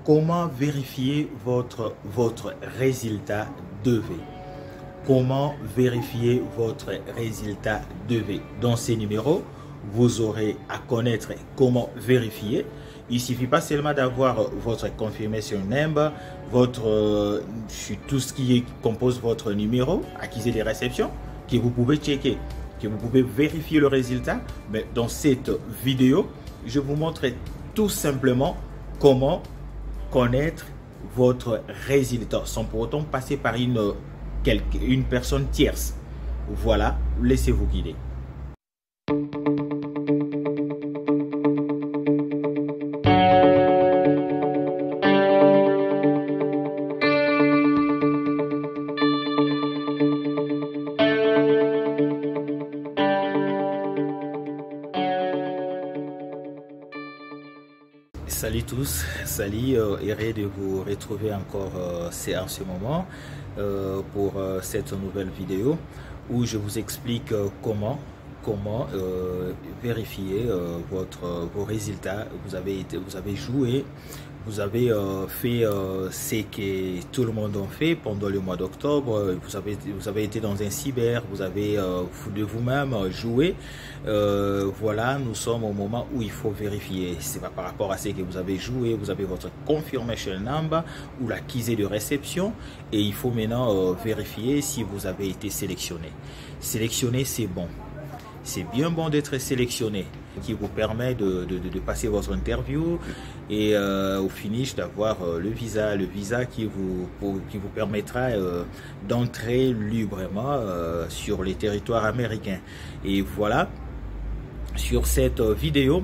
Comment vérifier votre résultat de V? Comment vérifier votre résultat de V? Dans ces numéros, vous aurez à connaître comment vérifier. Il ne suffit pas seulement d'avoir votre confirmation number, tout ce qui compose votre numéro, accusé de réception, que vous pouvez checker, que vous pouvez vérifier le résultat. Mais dans cette vidéo, je vous montre tout simplement comment connaître votre résultat sans pour autant passer par une personne tierce. Voilà, laissez-vous guider. Salut tous, salut, heureux de vous retrouver encore en ce moment pour cette nouvelle vidéo où je vous explique comment vérifier vos résultats. Vous avez joué, vous avez fait ce que tout le monde a fait pendant le mois d'octobre. Vous avez été dans un cyber, vous avez de vous-même joué. Voilà, nous sommes au moment où il faut vérifier. C'est pas par rapport à ce que vous avez joué. Vous avez votre confirmation number ou l'accusé de réception et il faut maintenant vérifier si vous avez été sélectionné. Sélectionné, c'est bon. C'est bien bon d'être sélectionné, qui vous permet de passer votre interview et au finish d'avoir le visa qui vous permettra d'entrer librement sur les territoires américains. Et voilà, sur cette vidéo,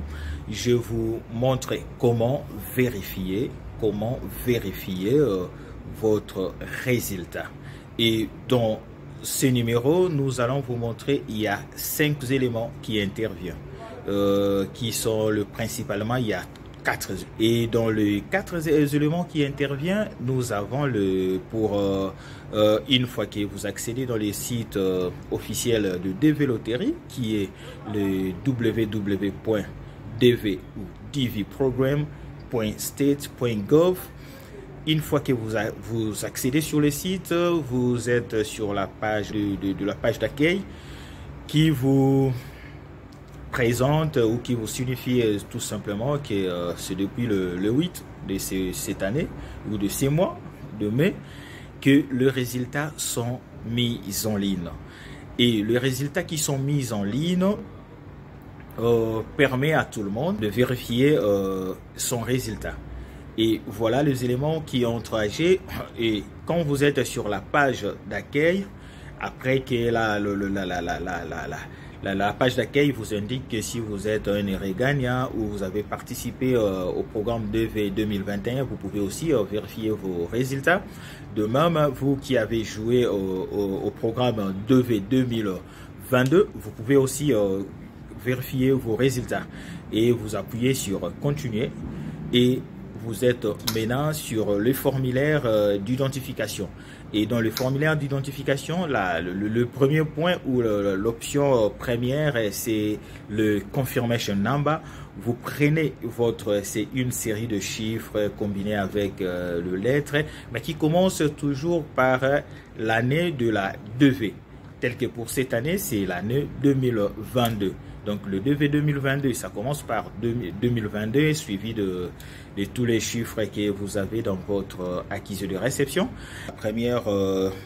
je vous montre comment vérifier votre résultat. Et dans ce numéro, nous allons vous montrer, il y a 5 éléments qui interviennent, qui sont principalement, il y a 4. Et dans les 4 éléments qui interviennent, nous avons une fois que vous accédez dans les sites officiels de DV Lottery, qui est le www.dv ou dvprogram.state.gov. Une fois que vous accédez sur le site, vous êtes sur la page de la page d'accueil qui vous présente ou qui vous signifie tout simplement que c'est depuis le 8 de cette année ou de ces mois de mai que les résultats sont mis en ligne. Et les résultats qui sont mis en ligne permet à tout le monde de vérifier son résultat. Et voilà les éléments qui ont agi. Et quand vous êtes sur la page d'accueil, après que la page d'accueil vous indique que si vous êtes un heureux gagnant ou vous avez participé au programme DV 2021, vous pouvez aussi vérifier vos résultats. De même, vous qui avez joué au programme DV 2022, vous pouvez aussi vérifier vos résultats. Et vous appuyez sur continuer et vous êtes maintenant sur le formulaire d'identification. Et dans le formulaire d'identification, le premier point ou l'option première, c'est le confirmation number. Vous prenez c'est une série de chiffres combinés avec le lettre, mais qui commence toujours par l'année de la DV. Tel que pour cette année, c'est l'année 2022. Donc le DV 2022, ça commence par 2022, suivi de tous les chiffres que vous avez dans votre accusé de réception.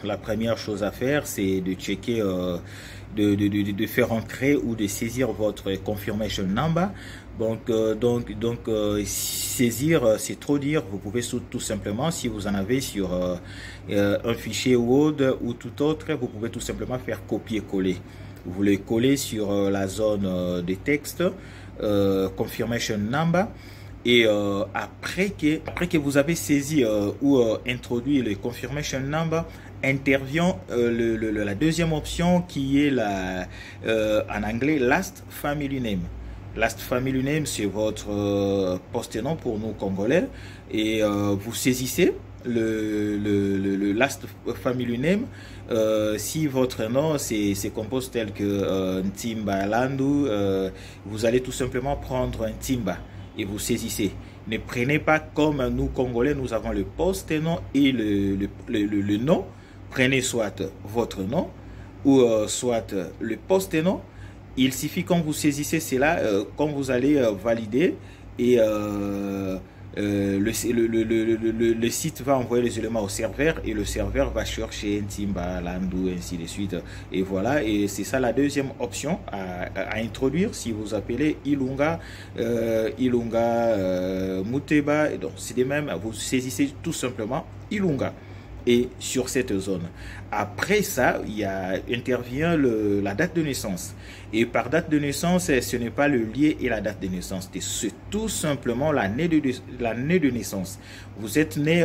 La première chose à faire, c'est de checker, de faire entrer ou de saisir votre confirmation number. Donc saisir, c'est trop dire. Vous pouvez tout simplement, si vous en avez sur un fichier Word ou tout autre, vous pouvez tout simplement faire copier-coller. Vous le collez sur la zone de texte, confirmation number, et après que vous avez saisi ou introduit le confirmation number, intervient la deuxième option qui est en anglais last family name. Last family name, c'est votre post-nom pour nous Congolais, et vous saisissez le last family name. Si votre nom c'est compose tel que Ntimba Landu, vous allez tout simplement prendre un Ntimba et vous saisissez. Ne prenez pas comme nous Congolais, nous avons le post-nom et le nom. Prenez soit votre nom ou soit le post-nom. Il suffit quand vous saisissez cela, quand vous allez valider et le site va envoyer les éléments au serveur et le serveur va chercher Ntimba, Landu, ainsi de suite. Et voilà, et c'est ça la deuxième option à introduire si vous appelez Ilunga, Muteba. Et donc c'est de même, vous saisissez tout simplement Ilunga. Et sur cette zone. Après ça, intervient la date de naissance. Et par date de naissance, ce n'est pas le lieu et la date de naissance. C'est tout simplement l'année de naissance. Vous êtes né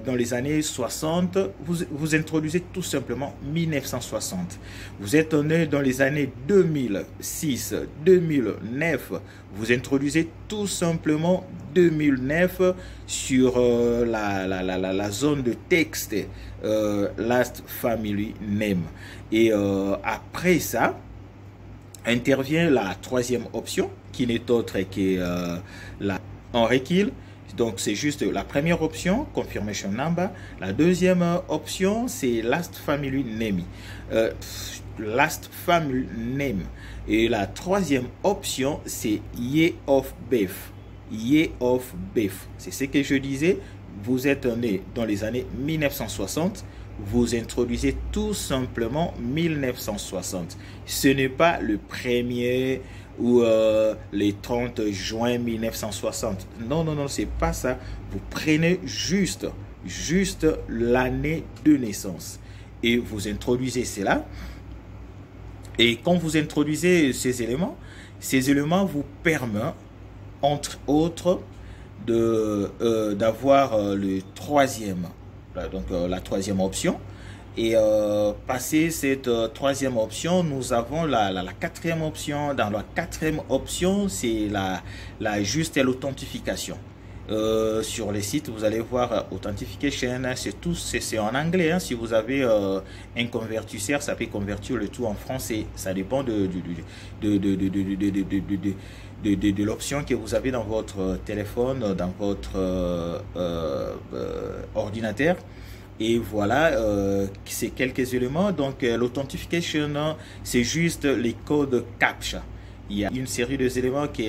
dans les années 60, vous introduisez tout simplement 1960. Vous êtes né dans les années 2006, 2009, vous introduisez tout simplement 2009 sur la zone de texte Last Family Name. Et après ça, intervient la troisième option qui n'est autre que la en requile. Donc c'est juste la première option, Confirmation Number. La deuxième option, c'est Last Family Name. Last Family Name. Et la troisième option, c'est Year of Birth. Year of Birth. C'est ce que je disais. Vous êtes né dans les années 1960. Vous introduisez tout simplement 1960. Ce n'est pas le 1er ou les 30 juin 1960. Non, non, non, c'est pas ça. Vous prenez juste l'année de naissance et vous introduisez cela. Et quand vous introduisez ces éléments vous permettent, entre autres, d'avoir le troisième. Donc la troisième option. Et passer cette troisième option, nous avons la quatrième option. Dans la quatrième option, c'est juste l'authentification. Sur les sites, vous allez voir Authentification, c'est en anglais. Hein. Si vous avez un convertisseur, ça peut convertir le tout en français. Ça dépend de l'option que vous avez dans votre téléphone, dans votre ordinateur. Et voilà, c'est quelques éléments. Donc l'authentification, c'est juste les codes CAPTCHA. Il y a une série d'éléments que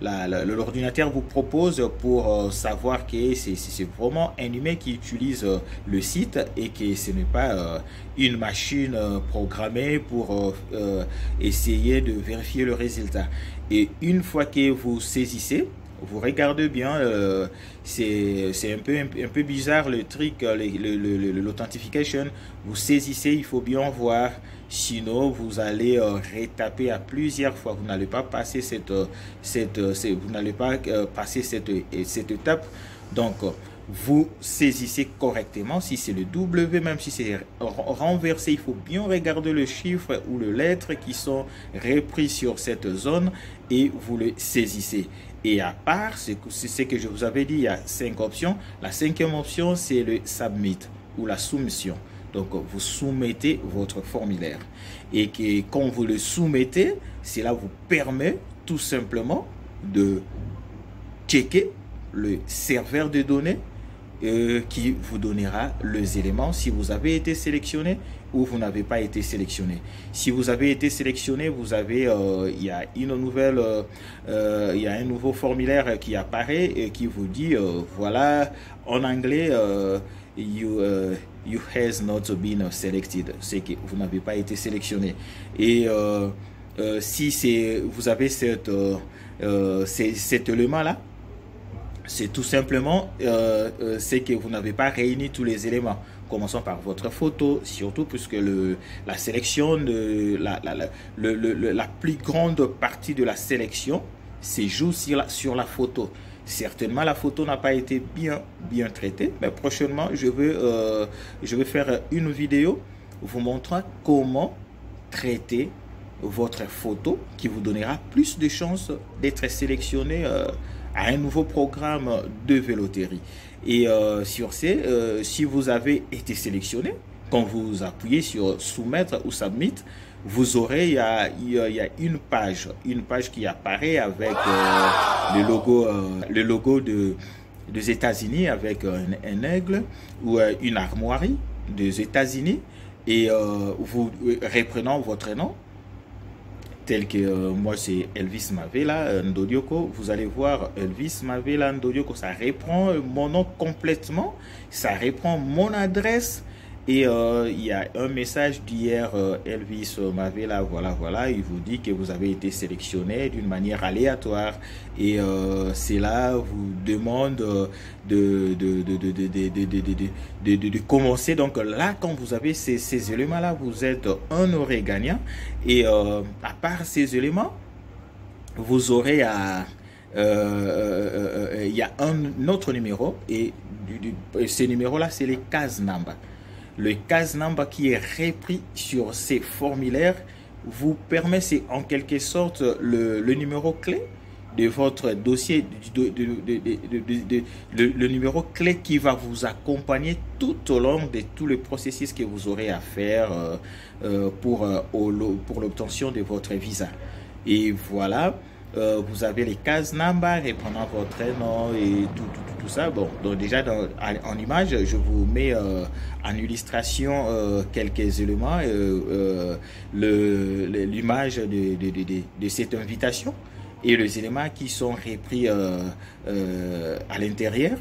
l'ordinateur vous propose pour savoir que c'est vraiment un humain qui utilise le site et que ce n'est pas une machine programmée pour essayer de vérifier le résultat. Et une fois que vous saisissez, vous regardez bien, c'est un peu bizarre le truc, l'authentification. Vous saisissez, il faut bien voir, sinon vous allez retaper à plusieurs fois. Vous n'allez pas passer cette étape. Donc vous saisissez correctement. Si c'est le W, même si c'est renversé, il faut bien regarder le chiffre ou les lettres qui sont repris sur cette zone et vous le saisissez. Et à part, c'est ce que je vous avais dit, il y a 5 options. La cinquième option, c'est le submit ou la soumission. Donc, vous soumettez votre formulaire. Et que quand vous le soumettez, cela vous permet tout simplement de checker le serveur de données qui vous donnera les éléments si vous avez été sélectionné ou vous n'avez pas été sélectionné. Si vous avez été sélectionné, vous avez il y a une nouvelle il y a un nouveau formulaire qui apparaît et qui vous dit voilà, en anglais you has not been selected, c'est que vous n'avez pas été sélectionné. Et si vous avez cet élément là, c'est tout simplement c'est que vous n'avez pas réuni tous les éléments. Commençons par votre photo, surtout puisque la sélection, la plus grande partie de la sélection se joue sur la photo. Certainement, la photo n'a pas été bien traitée, mais prochainement, je vais faire une vidéo vous montrant comment traiter votre photo qui vous donnera plus de chances d'être sélectionné à un nouveau programme de véloterie. Et sur ce, si vous avez été sélectionné, quand vous appuyez sur soumettre ou submit, vous aurez, il y a une page qui apparaît avec le logo des États-Unis avec un aigle ou une armoirie des États-Unis et vous reprenant votre nom tel que moi c'est Elvis Mavela Ndodioko, vous allez voir Elvis Mavela Ndodioko, ça reprend mon nom complètement, ça reprend mon adresse. Et il y a un message d'hier, Elvis Mavela, voilà, il vous dit que vous avez été sélectionné d'une manière aléatoire. Et c'est là, vous demande de commencer. Donc là, quand vous avez ces éléments-là, vous êtes un heureux gagnant. Et à part ces éléments, vous aurez il y a un autre numéro. Et ce numéro-là, c'est les cases Namba. Le case number qui est repris sur ces formulaires vous permet, c'est en quelque sorte le numéro clé de votre dossier, le numéro clé qui va vous accompagner tout au long de tout le processus que vous aurez à faire pour l'obtention de votre visa. Et voilà. Vous avez les cases number reprenant votre nom et tout ça. Bon, donc déjà en image, je vous mets en illustration quelques éléments, l'image de cette invitation et les éléments qui sont repris à l'intérieur.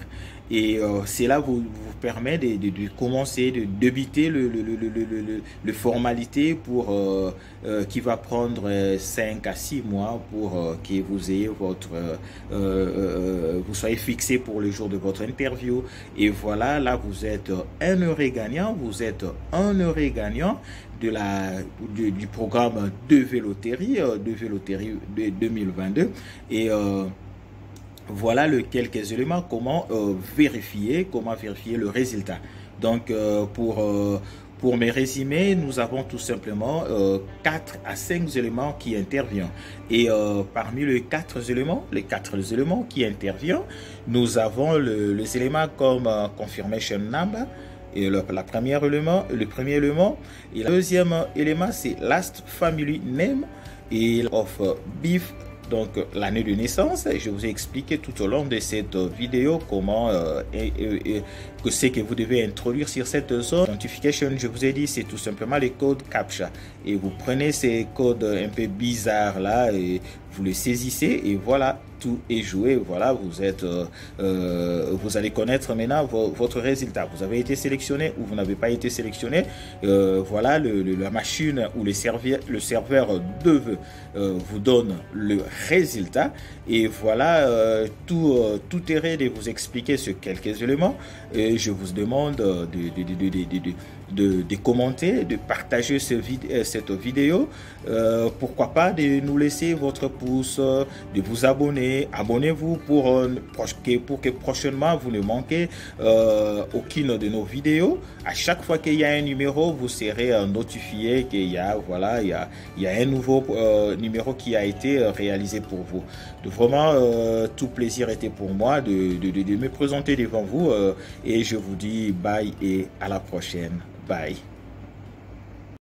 Et cela vous permet de commencer, de débiter le formalité pour qui va prendre 5 à 6 mois pour que vous ayez vous soyez fixé pour le jour de votre interview. Et voilà, là vous êtes un heureux gagnant, vous êtes un heureux gagnant du programme de Véloterie 2022. Et voilà quelques éléments comment vérifier le résultat. Donc pour mes résumés, nous avons tout simplement 4 à 5 éléments qui interviennent. Et parmi les 4 éléments qui interviennent, nous avons les éléments comme confirmation number. Et le premier élément. Et le deuxième élément, c'est last family name et of beef. Donc l'année de naissance, je vous ai expliqué tout au long de cette vidéo comment que c'est que vous devez introduire sur cette zone identification. Je vous ai dit, c'est tout simplement les codes CAPTCHA et vous prenez ces codes un peu bizarres là et vous les saisissez et voilà, tout est joué. Voilà, vous allez connaître maintenant votre résultat. Vous avez été sélectionné ou vous n'avez pas été sélectionné. Voilà, la machine ou le serveur vous donne le résultat. Et voilà, tout est prêt de vous expliquer sur quelques éléments. Et je vous demande de commenter, de partager cette vidéo. Pourquoi pas de nous laisser votre pouce, de vous abonner. Abonnez-vous pour que prochainement vous ne manquez aucune de nos vidéos. À chaque fois qu'il y a un numéro, vous serez notifié qu'il y a un nouveau numéro qui a été réalisé pour vous. Donc vraiment, tout plaisir était pour moi de me présenter devant vous et je vous dis bye et à la prochaine. Bye.